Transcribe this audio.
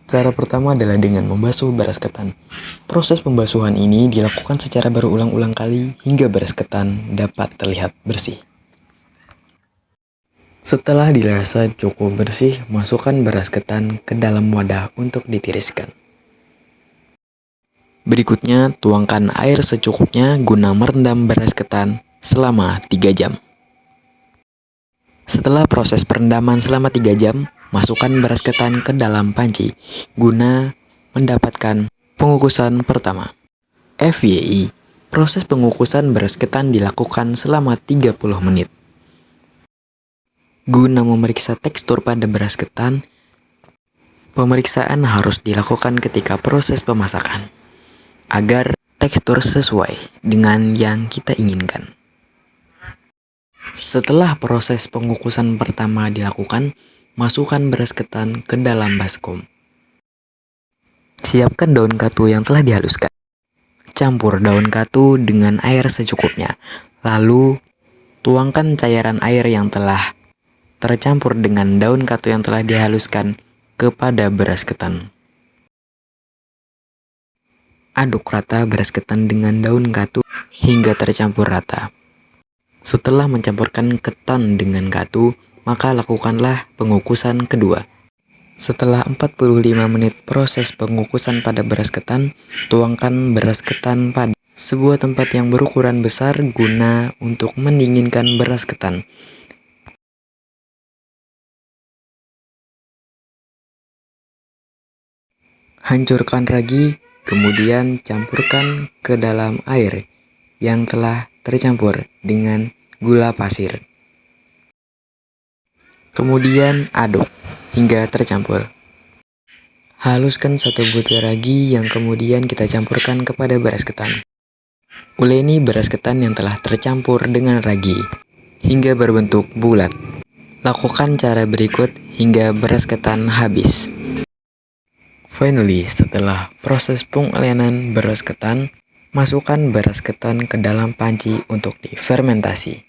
Cara pertama adalah dengan membasuh beras ketan. Proses pembasuhan ini dilakukan secara berulang-ulang kali hingga beras ketan dapat terlihat bersih. Setelah dirasa cukup bersih, masukkan beras ketan ke dalam wadah untuk ditiriskan. Berikutnya, tuangkan air secukupnya guna merendam beras ketan selama 3 jam. Setelah proses perendaman selama 3 jam, masukkan beras ketan ke dalam panci guna mendapatkan pengukusan pertama. FYI, proses pengukusan beras ketan dilakukan selama 30 menit. Guna memeriksa tekstur pada beras ketan, pemeriksaan harus dilakukan ketika proses pemasakan, agar tekstur sesuai dengan yang kita inginkan. Setelah proses pengukusan pertama dilakukan, masukkan beras ketan ke dalam baskom. Siapkan daun katu yang telah dihaluskan. Campur daun katu dengan air secukupnya. Lalu, tuangkan cairan air yang telah tercampur dengan daun katu yang telah dihaluskan kepada beras ketan. Aduk rata beras ketan dengan daun katu hingga tercampur rata. Setelah mencampurkan ketan dengan katu, maka lakukanlah pengukusan kedua. Setelah 45 menit proses pengukusan pada beras ketan, tuangkan beras ketan pada sebuah tempat yang berukuran besar guna untuk mendinginkan beras ketan. Hancurkan ragi, kemudian campurkan ke dalam air yang telah tercampur dengan gula pasir. Kemudian aduk hingga tercampur. Haluskan 1 butir ragi yang kemudian kita campurkan kepada beras ketan. Uleni beras ketan yang telah tercampur dengan ragi hingga berbentuk bulat. Lakukan cara berikut hingga beras ketan habis. Finally, setelah proses pengelenan beras ketan, masukkan beras ketan ke dalam panci untuk difermentasi.